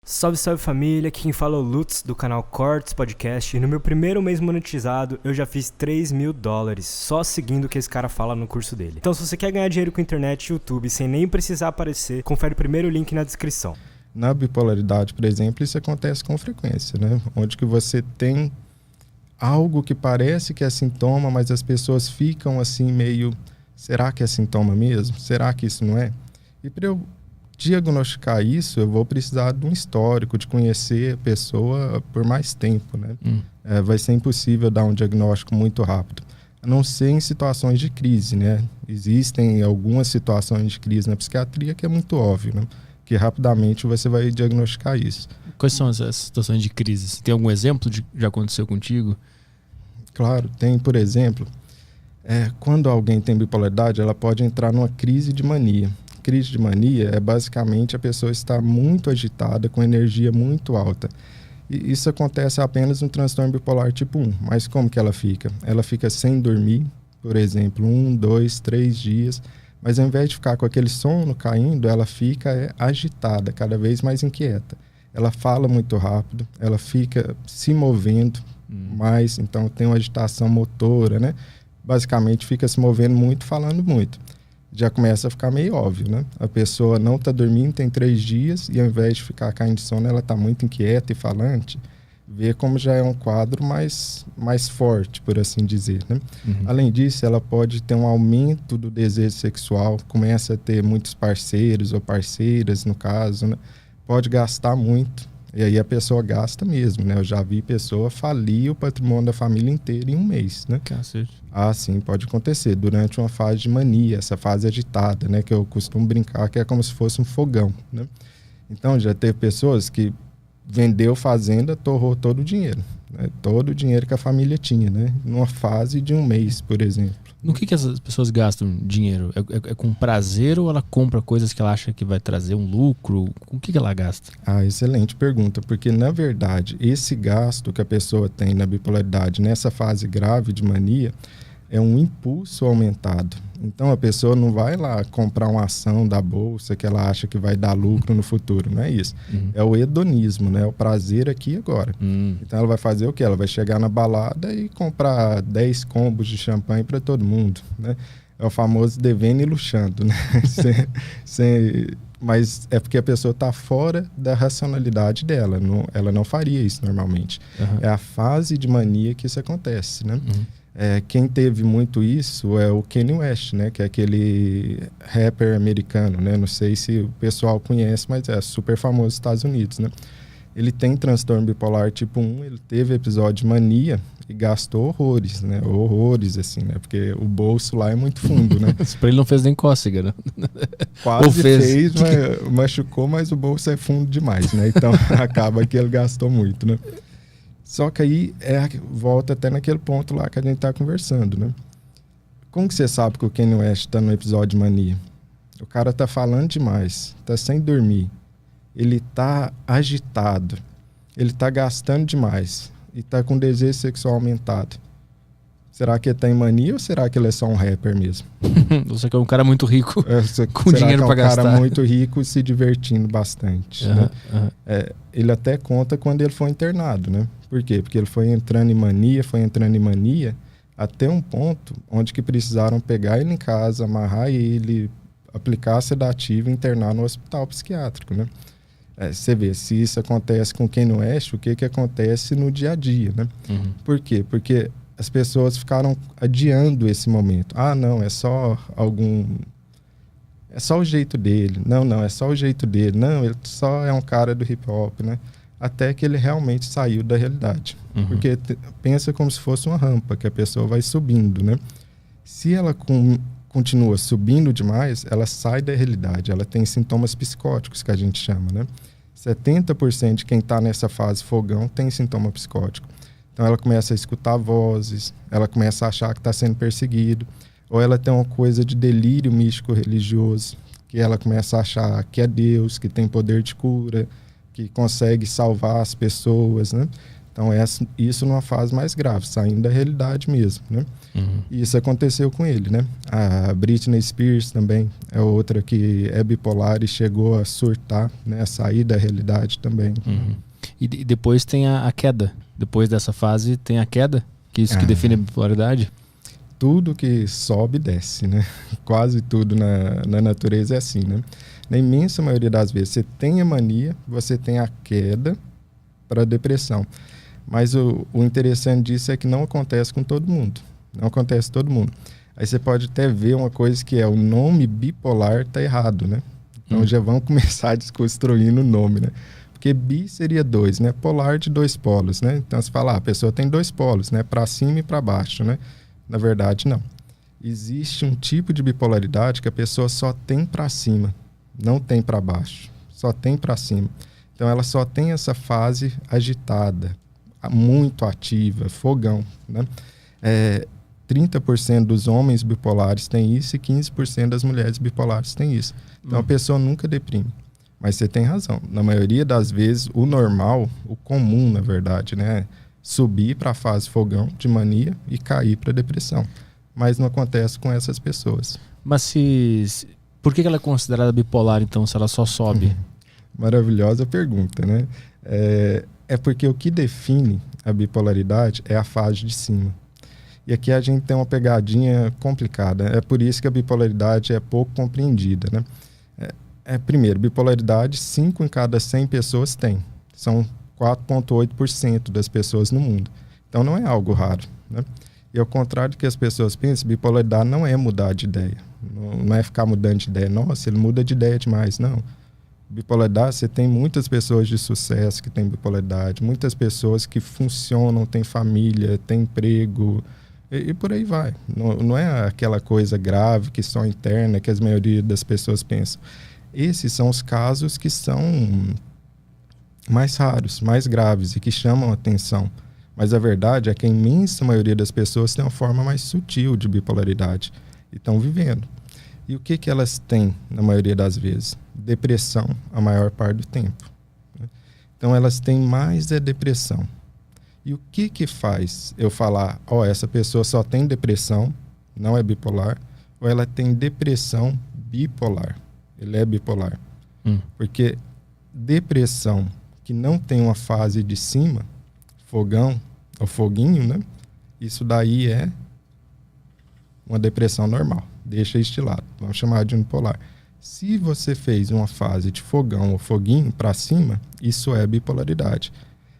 Salve, salve família, aqui quem fala é o Lutz do canal Cortes Podcast e no meu primeiro mês monetizado eu já fiz $3.000 só seguindo o que esse cara fala no curso dele. Então se você quer ganhar dinheiro com internet e YouTube sem nem precisar aparecer, confere o primeiro link na descrição. Na bipolaridade, por exemplo, isso acontece com frequência, né? Onde que você tem algo que parece que é sintoma, mas as pessoas ficam assim meio, será que é sintoma mesmo? Será que isso não é? E para eu diagnosticar isso, eu vou precisar de um histórico, de conhecer a pessoa por mais tempo, né? Vai ser impossível dar um diagnóstico muito rápido, a não ser em situações de crise, né? Existem algumas situações de crise na psiquiatria que é muito óbvio, né? Que rapidamente você vai diagnosticar isso. Quais são as situações de crise? Você tem algum exemplo de que já aconteceu contigo? Claro, tem, por exemplo, quando alguém tem bipolaridade, ela pode entrar numa crise de mania. Crise de mania é basicamente a pessoa estar muito agitada, com energia muito alta. E isso acontece apenas no transtorno bipolar tipo 1. Mas como que ela fica? Ela fica sem dormir, por exemplo, 1, 2, 3 dias. Mas ao invés de ficar com aquele sono caindo, ela fica agitada, cada vez mais inquieta. Ela fala muito rápido, ela fica se movendo mais, então tem uma agitação motora, né? Basicamente fica se movendo muito, falando muito. Já começa a ficar meio óbvio, né? A pessoa não está dormindo, tem 3 dias, e ao invés de ficar caindo de sono, ela está muito inquieta e falante. Vê como já é um quadro mais forte, por assim dizer, né? Além disso, ela pode ter um aumento do desejo sexual, começa a ter muitos parceiros ou parceiras, no caso, né? Pode gastar muito, e aí a pessoa gasta mesmo, né? Eu já vi pessoa falir o patrimônio da família inteira em um mês, né? Cacete. Sim, pode acontecer durante uma fase de mania, essa fase agitada, né? Que eu costumo brincar que é como se fosse um fogão, né? Então, já teve pessoas que vendeu fazenda, torrou todo o dinheiro, né? Todo o dinheiro que a família tinha, né? Numa fase de um mês, por exemplo. No que essas pessoas gastam dinheiro? É com prazer ou ela compra coisas que ela acha que vai trazer um lucro? Com o que ela gasta? Excelente pergunta, porque na verdade esse gasto que a pessoa tem na bipolaridade nessa fase grave de mania é um impulso aumentado. Então a pessoa não vai lá comprar uma ação da bolsa que ela acha que vai dar lucro no futuro, não é isso. É o hedonismo, né? É o prazer aqui e agora. Então ela vai fazer o quê? Ela vai chegar na balada e comprar 10 combos de champanhe para todo mundo, né? É o famoso devendo e luxando, né? Mas é porque a pessoa está fora da racionalidade dela. Ela não faria isso normalmente. É a fase de mania que isso acontece, né? Quem teve muito isso é o Kanye West, né? Que é aquele rapper americano, né? Não sei se o pessoal conhece, mas é super famoso nos Estados Unidos, né? Ele tem transtorno bipolar tipo 1, ele teve episódio de mania e gastou horrores, né? Horrores, assim, né? Porque o bolso lá é muito fundo, né? Isso pra ele não fez nem cócega, né? Quase fez, mas machucou, mas o bolso é fundo demais, né? Então acaba que ele gastou muito, né? Só que aí volta até naquele ponto lá que a gente tá conversando, né? Como que você sabe que o Kanye West tá no episódio de mania? O cara tá falando demais, tá sem dormir, ele tá agitado, ele tá gastando demais e tá com desejo sexual aumentado. Será que ele tá em mania ou será que ele é só um rapper mesmo? Você que é um cara muito rico, com será dinheiro para gastar. Um cara muito rico se divertindo bastante. Né? Ele até conta quando ele foi internado, né? Por quê? Porque ele foi entrando em mania, até um ponto onde que precisaram pegar ele em casa, amarrar ele, aplicar sedativo e internar no hospital psiquiátrico, né? Você vê, se isso acontece com Kanye West, o que acontece no dia a dia, né? Por quê? Porque as pessoas ficaram adiando esse momento. Não, é só o jeito dele. Não, é só o jeito dele. Não, ele só é um cara do hip hop, né? Até que ele realmente saiu da realidade. Porque pensa como se fosse uma rampa, que a pessoa vai subindo, né? Se ela continua subindo demais, ela sai da realidade. Ela tem sintomas psicóticos, que a gente chama, né? 70% de quem está nessa fase fogão tem sintoma psicótico. Então ela começa a escutar vozes, ela começa a achar que está sendo perseguido, ou ela tem uma coisa de delírio místico religioso, que ela começa a achar que é Deus, que tem poder de cura, que consegue salvar as pessoas, né? Então, isso numa fase mais grave, saindo da realidade mesmo, né? E isso aconteceu com ele, né? A Britney Spears também é outra que é bipolar e chegou a surtar, né? A sair da realidade também. E depois tem a queda. Depois dessa fase tem a queda, que isso que define a bipolaridade? Tudo que sobe, desce, né? Quase tudo na natureza é assim, né? Na imensa maioria das vezes, você tem a mania, você tem a queda para a depressão. Mas o interessante disso é que não acontece com todo mundo. Não acontece com todo mundo. Aí você pode até ver uma coisa que é o nome bipolar tá errado, né? Então já vamos começar desconstruindo o nome, né? Porque bi seria 2, né? Polar de 2 polos, né? Então você fala, a pessoa tem 2 polos, né? Para cima e para baixo, né? Na verdade, não. Existe um tipo de bipolaridade que a pessoa só tem para cima, não tem para baixo, só tem para cima. Então ela só tem essa fase agitada, muito ativa, fogão, né? 30% dos homens bipolares têm isso e 15% das mulheres bipolares têm isso. Então a pessoa nunca deprime. Mas você tem razão. Na maioria das vezes, o normal, o comum, na verdade, né? Subir para a fase fogão de mania e cair para depressão. Mas não acontece com essas pessoas. Mas por que ela é considerada bipolar, então, se ela só sobe? Maravilhosa pergunta, né? É porque o que define a bipolaridade é a fase de cima. E aqui a gente tem uma pegadinha complicada. É por isso que a bipolaridade é pouco compreendida, né? Primeiro, bipolaridade, 5 em cada 100 pessoas têm. São 4,8% das pessoas no mundo. Então não é algo raro, né? E ao contrário do que as pessoas pensam, bipolaridade não é mudar de ideia. Não é ficar mudando de ideia. Nossa, ele muda de ideia demais. Não. Bipolaridade, você tem muitas pessoas de sucesso que têm bipolaridade, muitas pessoas que funcionam, têm família, têm emprego, e por aí vai. Não é aquela coisa grave que só interna, que a maioria das pessoas pensam. Esses são os casos que são mais raros, mais graves e que chamam a atenção. Mas a verdade é que a imensa maioria das pessoas tem uma forma mais sutil de bipolaridade e estão vivendo. E o que elas têm, na maioria das vezes? Depressão, a maior parte do tempo. Então, elas têm mais depressão. E o que faz eu falar, essa pessoa só tem depressão, não é bipolar, ou ela tem depressão bipolar? Ele é bipolar. Porque depressão que não tem uma fase de cima, fogão ou foguinho, né? Isso daí é uma depressão normal. Deixa isso de lado. Vamos chamar de unipolar. Se você fez uma fase de fogão ou foguinho para cima, isso é bipolaridade.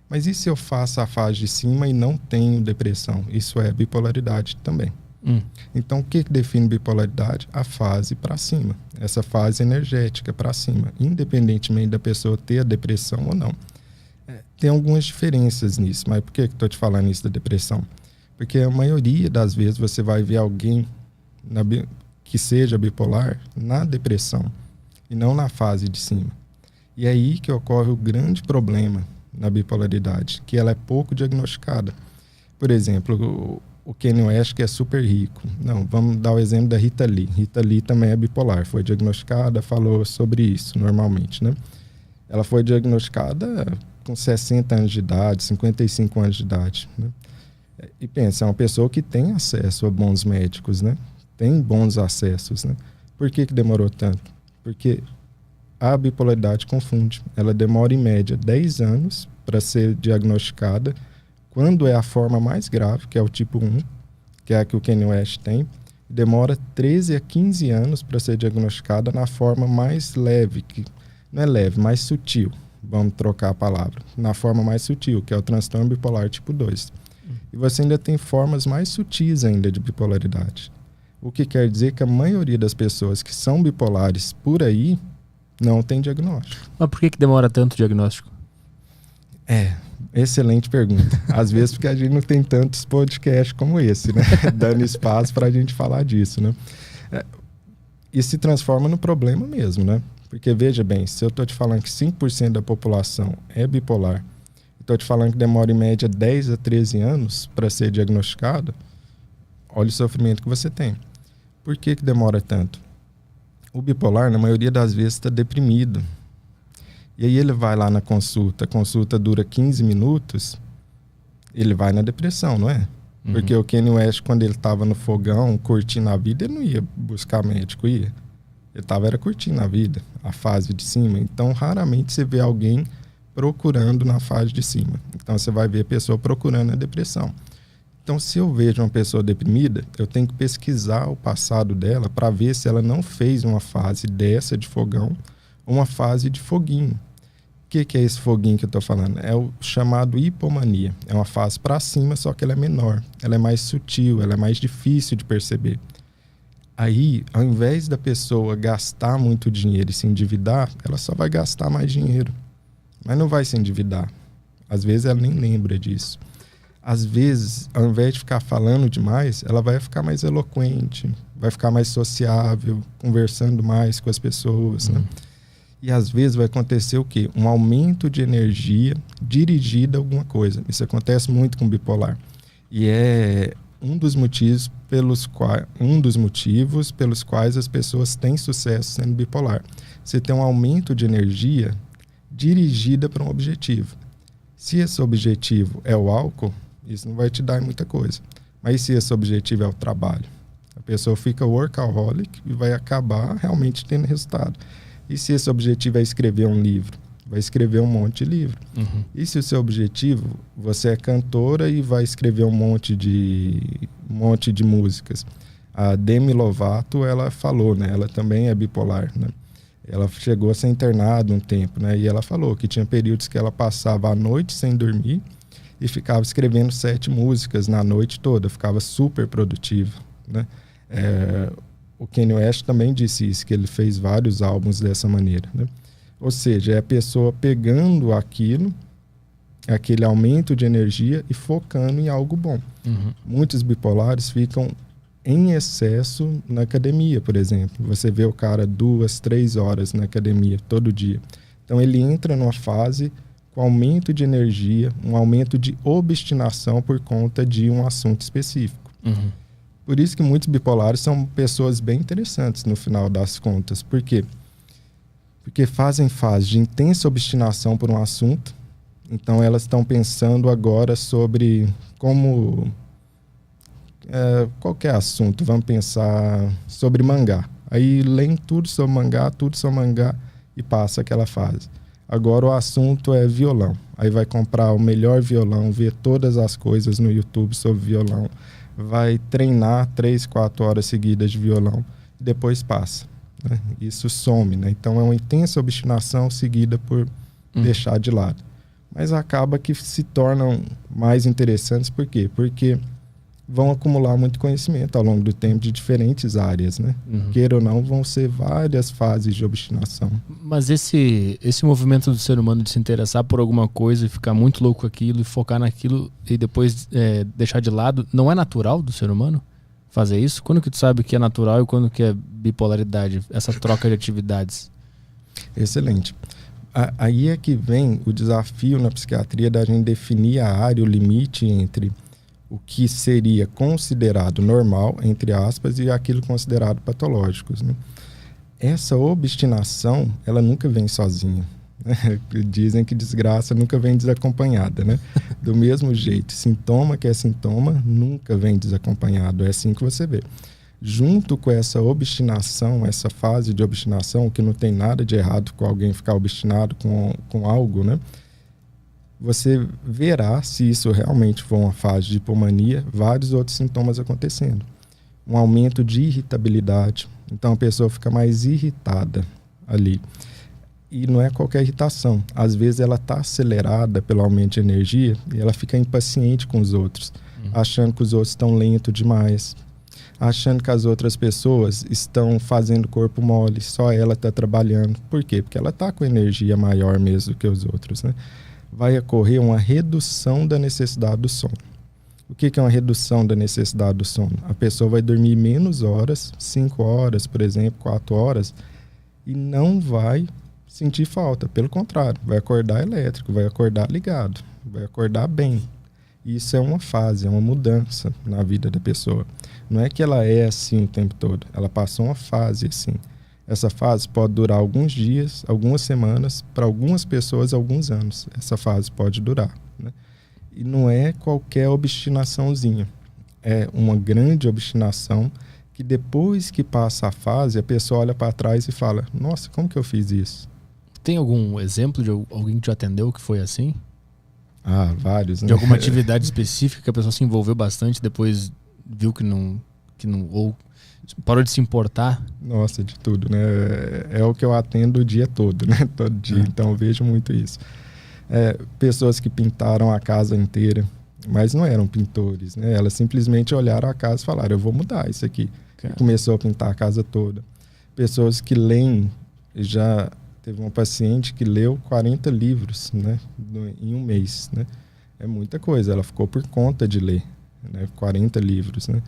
Mas e se eu faço a fase de cima e não tenho depressão? Isso é bipolaridade também. Então, o que define bipolaridade? A fase para cima. Essa fase energética para cima. Independentemente da pessoa ter a depressão ou não. Tem algumas diferenças nisso. Mas por que estou te falando isso da depressão? Porque a maioria das vezes você vai ver alguém que seja bipolar na depressão e não na fase de cima. E é aí que ocorre o grande problema na bipolaridade, que ela é pouco diagnosticada. Por exemplo, o Kanye West, que é super rico. Não, vamos dar o exemplo da Rita Lee. Rita Lee também é bipolar, foi diagnosticada, falou sobre isso normalmente, né? Ela foi diagnosticada com 60 anos de idade, 55 anos de idade, né? E pensa, é uma pessoa que tem acesso a bons médicos, né? Tem bons acessos, né? Por que demorou tanto? Porque a bipolaridade confunde. Ela demora, em média, 10 anos para ser diagnosticada. Quando é a forma mais grave, que é o tipo 1, que é a que o Kanye West tem, demora 13 a 15 anos para ser diagnosticada na forma mais leve, que não é leve, mais sutil. Vamos trocar a palavra. Na forma mais sutil, que é o transtorno bipolar tipo 2. E você ainda tem formas mais sutis ainda de bipolaridade. O que quer dizer que a maioria das pessoas que são bipolares por aí não tem diagnóstico. Mas por que demora tanto o diagnóstico? Excelente pergunta. Às vezes porque a gente não tem tantos podcasts como esse, né? Dando espaço para a gente falar disso, né? E se transforma no problema mesmo, né? Porque veja bem, se eu estou te falando que 5% da população é bipolar, estou te falando que demora em média 10 a 13 anos para ser diagnosticado, olha o sofrimento que você tem. Por que demora tanto? O bipolar, na maioria das vezes, está deprimido. E aí ele vai lá na consulta, a consulta dura 15 minutos, ele vai na depressão, não é? Porque o Kanye West, quando ele estava no fogão, curtindo a vida, ele não ia buscar médico, ia. Ele estava curtindo a vida, a fase de cima. Então, raramente você vê alguém procurando na fase de cima. Então, você vai ver a pessoa procurando a depressão. Então, se eu vejo uma pessoa deprimida, eu tenho que pesquisar o passado dela para ver se ela não fez uma fase dessa de fogão ou uma fase de foguinho. O que é esse foguinho que eu estou falando? É o chamado hipomania. É uma fase para cima, só que ela é menor. Ela é mais sutil, ela é mais difícil de perceber. Aí, ao invés da pessoa gastar muito dinheiro e se endividar, ela só vai gastar mais dinheiro. Mas não vai se endividar. Às vezes ela nem lembra disso. Às vezes, ao invés de ficar falando demais, ela vai ficar mais eloquente, vai ficar mais sociável, conversando mais com as pessoas, né? E às vezes vai acontecer o quê? Um aumento de energia dirigida a alguma coisa. Isso acontece muito com bipolar. E é um dos motivos pelos quais as pessoas têm sucesso sendo bipolar. Você tem um aumento de energia dirigida para um objetivo. Se esse objetivo é o álcool, isso não vai te dar muita coisa. Mas se esse objetivo é o trabalho, a pessoa fica workaholic e vai acabar realmente tendo resultado. E se esse objetivo é escrever um livro, vai escrever um monte de livro. E se o seu objetivo, você é cantora e vai escrever um monte de músicas. A Demi Lovato, ela falou, né? Ela também é bipolar, né? Ela chegou a ser internada um tempo, né? E ela falou que tinha períodos que ela passava a noite sem dormir e ficava escrevendo 7 músicas na noite toda, ficava super produtiva, né? O Kanye West também disse isso, que ele fez vários álbuns dessa maneira, né? Ou seja, é a pessoa pegando aquele aumento de energia e focando em algo bom. Muitos bipolares ficam em excesso na academia, por exemplo. Você vê o cara 2, 3 horas na academia todo dia. Então ele entra numa fase com aumento de energia, um aumento de obstinação por conta de um assunto específico. Por isso que muitos bipolares são pessoas bem interessantes no final das contas. Por quê? Porque fazem fase de intensa obstinação por um assunto. Então elas estão pensando agora sobre como... qualquer assunto, vamos pensar sobre mangá. Aí leem tudo sobre mangá e passa aquela fase. Agora o assunto é violão. Aí vai comprar o melhor violão, ver todas as coisas no YouTube sobre violão. Vai treinar 3, 4 horas seguidas de violão e depois passa, né? Isso some, né? Então é uma intensa obstinação seguida por deixar de lado. Mas acaba que se tornam mais interessantes. Por quê? Porque vão acumular muito conhecimento ao longo do tempo de diferentes áreas, né? Queira ou não, vão ser várias fases de obstinação. Mas esse movimento do ser humano de se interessar por alguma coisa e ficar muito louco com aquilo e focar naquilo e depois deixar de lado, não é natural do ser humano fazer isso? Quando que tu sabe que é natural e quando que é bipolaridade, essa troca de atividades? Excelente. Aí é que vem o desafio na psiquiatria da gente definir a área, o limite entre o que seria considerado normal, entre aspas, e aquilo considerado patológicos, né? Essa obstinação, ela nunca vem sozinha, né? Dizem que desgraça nunca vem desacompanhada, né? Do mesmo jeito, sintoma que é sintoma nunca vem desacompanhado, é assim que você vê. Junto com essa obstinação, essa fase de obstinação, que não tem nada de errado com alguém ficar obstinado com algo, né? Você verá, se isso realmente for uma fase de hipomania, vários outros sintomas acontecendo. Um aumento de irritabilidade. Então a pessoa fica mais irritada ali. E não é qualquer irritação. Às vezes ela está acelerada pelo aumento de energia e ela fica impaciente com os outros, achando que os outros estão lentos demais, achando que as outras pessoas estão fazendo corpo mole, só ela está trabalhando. Por quê? Porque ela está com energia maior mesmo do que os outros, né? Vai ocorrer uma redução da necessidade do sono. O que é uma redução da necessidade do sono? A pessoa vai dormir menos horas, 5 horas, por exemplo, 4 horas, e não vai sentir falta. Pelo contrário, vai acordar elétrico, vai acordar ligado, vai acordar bem. Isso é uma fase, é uma mudança na vida da pessoa. Não é que ela é assim o tempo todo, ela passou uma fase assim. Essa fase pode durar alguns dias, algumas semanas, para algumas pessoas, alguns anos. Essa fase pode durar, né? E não é qualquer obstinaçãozinha. É uma grande obstinação que depois que passa a fase, a pessoa olha para trás e fala, nossa, como que eu fiz isso? Tem algum exemplo de alguém que te atendeu que foi assim? Ah, vários, né? De alguma atividade específica que a pessoa se envolveu bastante, depois viu que não ou parou de se importar? Nossa, de tudo, né? É o que eu atendo o dia todo, né? Todo dia, então eu vejo muito isso. Pessoas que pintaram a casa inteira, mas não eram pintores, né? Elas simplesmente olharam a casa e falaram, eu vou mudar isso aqui. E começou a pintar a casa toda. Pessoas que leem, já teve uma paciente que leu 40 livros, né? Em um mês, né? É muita coisa, ela ficou por conta de ler, né? 40 livros, né?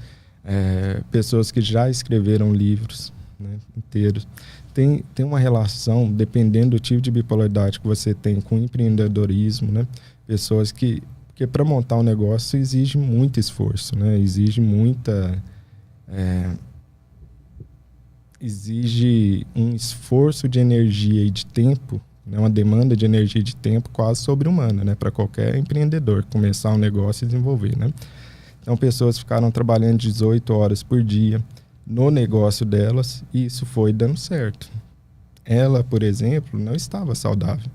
Pessoas que já escreveram livros, né, inteiros. Tem uma relação, dependendo do tipo de bipolaridade que você tem, com empreendedorismo, né? Pessoas que... Porque para montar um negócio exige muito esforço, né? Exige muita... exige um esforço de energia e de tempo, né? Uma demanda de energia e de tempo quase sobre-humana, né? Para qualquer empreendedor começar um negócio e desenvolver, né? Então, pessoas ficaram trabalhando 18 horas por dia no negócio delas e isso foi dando certo. Ela, por exemplo, não estava saudável.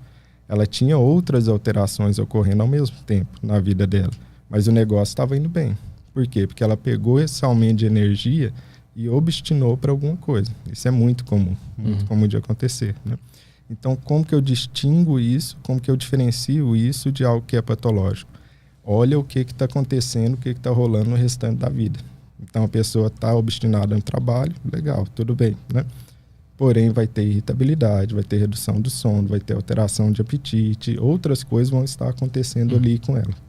Ela tinha outras alterações ocorrendo ao mesmo tempo na vida dela, mas o negócio estava indo bem. Por quê? Porque ela pegou esse aumento de energia e obstinou para alguma coisa. Isso é muito comum de acontecer, né? Então, como que eu distingo isso? Como que eu diferencio isso de algo que é patológico? Olha o que está acontecendo, o que está rolando no restante da vida. Então, a pessoa está obstinada no trabalho, legal, tudo bem, né? Porém, vai ter irritabilidade, vai ter redução do sono, vai ter alteração de apetite, outras coisas vão estar acontecendo ali com ela.